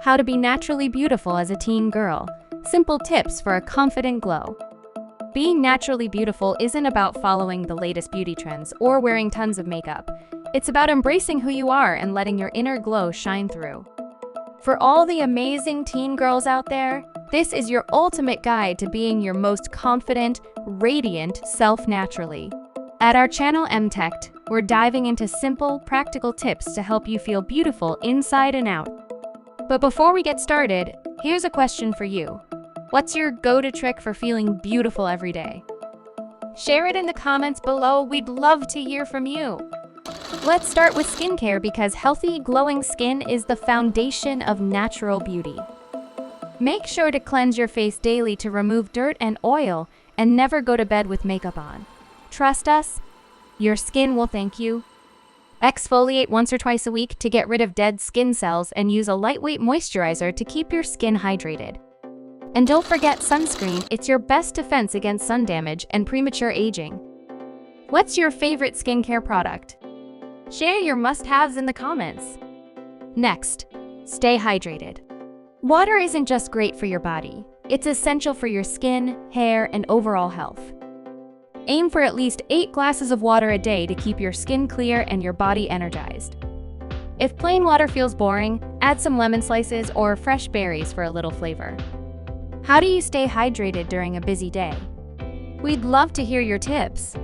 How to be naturally beautiful as a teen girl. Simple tips for a confident glow. Being naturally beautiful isn't about following the latest beauty trends or wearing tons of makeup. It's about embracing who you are and letting your inner glow shine through. For all the amazing teen girls out there, this is your ultimate guide to being your most confident, radiant self naturally. At our channel MtecHD, we're diving into simple, practical tips to help you feel beautiful inside and out. But before we get started, here's a question for you. What's your go-to trick for feeling beautiful every day? Share it in the comments below. We'd love to hear from you. Let's start with skincare because healthy, glowing skin is the foundation of natural beauty. Make sure to cleanse your face daily to remove dirt and oil and never go to bed with makeup on. Trust us, your skin will thank you. Exfoliate once or twice a week to get rid of dead skin cells and use a lightweight moisturizer to keep your skin hydrated. And don't forget sunscreen, it's your best defense against sun damage and premature aging. What's your favorite skincare product? Share your must-haves in the comments. Next, stay hydrated. Water isn't just great for your body, it's essential for your skin, hair, and overall health. Aim for at least 8 glasses of water a day to keep your skin clear and your body energized. If plain water feels boring, add some lemon slices or fresh berries for a little flavor. How do you stay hydrated during a busy day? We'd love to hear your tips.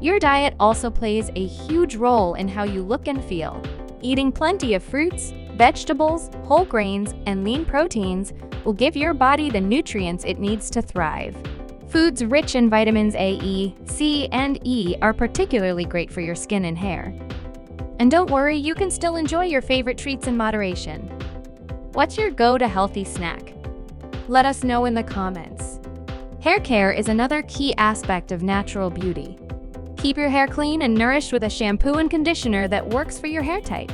Your diet also plays a huge role in how you look and feel. Eating plenty of fruits, vegetables, whole grains, and lean proteins will give your body the nutrients it needs to thrive. Foods rich in vitamins A, E, C, and E are particularly great for your skin and hair. And don't worry, you can still enjoy your favorite treats in moderation. What's your go-to healthy snack? Let us know in the comments. Hair care is another key aspect of natural beauty. Keep your hair clean and nourished with a shampoo and conditioner that works for your hair type.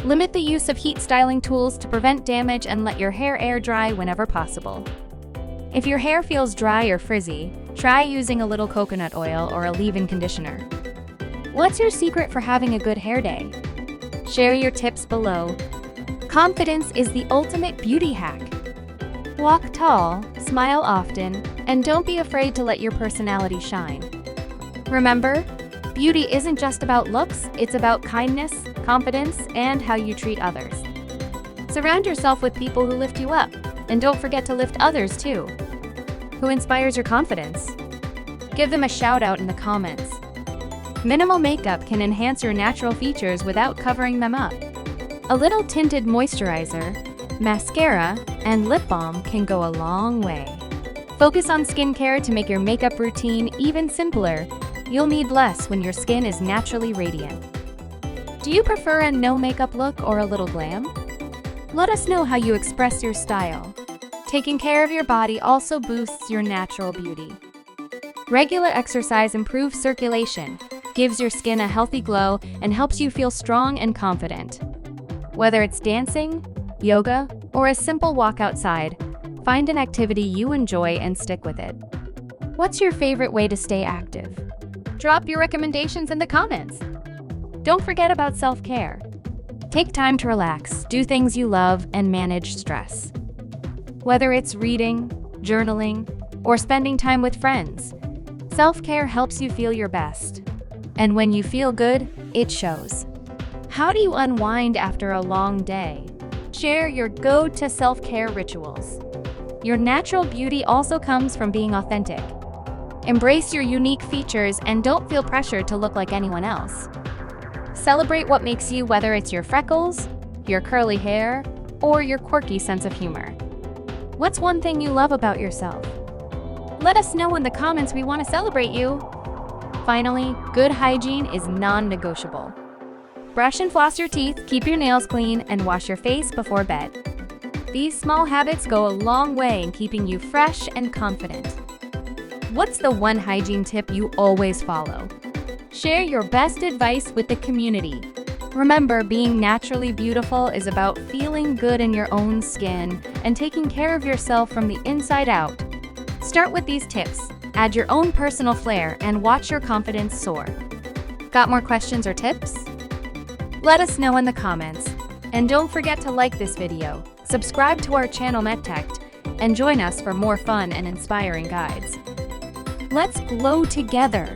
Limit the use of heat styling tools to prevent damage and let your hair air dry whenever possible. If your hair feels dry or frizzy, try using a little coconut oil or a leave-in conditioner. What's your secret for having a good hair day? Share your tips below. Confidence is the ultimate beauty hack. Walk tall, smile often, and don't be afraid to let your personality shine. Remember, beauty isn't just about looks, it's about kindness, confidence, and how you treat others. Surround yourself with people who lift you up, and don't forget to lift others too. Who inspires your confidence? Give them a shout out in the comments. Minimal makeup can enhance your natural features without covering them up. A little tinted moisturizer, mascara, and lip balm can go a long way. Focus on skincare to make your makeup routine even simpler. You'll need less when your skin is naturally radiant. Do you prefer a no makeup look or a little glam? Let us know how you express your style. Taking care of your body also boosts your natural beauty. Regular exercise improves circulation, gives your skin a healthy glow, and helps you feel strong and confident. Whether it's dancing, yoga, or a simple walk outside, find an activity you enjoy and stick with it. What's your favorite way to stay active? Drop your recommendations in the comments. Don't forget about self-care. Take time to relax, do things you love, and manage stress. Whether it's reading, journaling, or spending time with friends, self-care helps you feel your best. And when you feel good, it shows. How do you unwind after a long day? Share your go-to self-care rituals. Your natural beauty also comes from being authentic. Embrace your unique features and don't feel pressured to look like anyone else. Celebrate what makes you, whether it's your freckles, your curly hair, or your quirky sense of humor. What's one thing you love about yourself? Let us know in the comments. We want to celebrate you. Finally, good hygiene is non-negotiable. Brush and floss your teeth, keep your nails clean, and wash your face before bed. These small habits go a long way in keeping you fresh and confident. What's the one hygiene tip you always follow? Share your best advice with the community. Remember, being naturally beautiful is about feeling good in your own skin and taking care of yourself from the inside out. Start with these tips, add your own personal flair, and watch your confidence soar. Got more questions or tips? Let us know in the comments. And don't forget to like this video, subscribe to our channel MtecHD, and join us for more fun and inspiring guides. Let's glow together!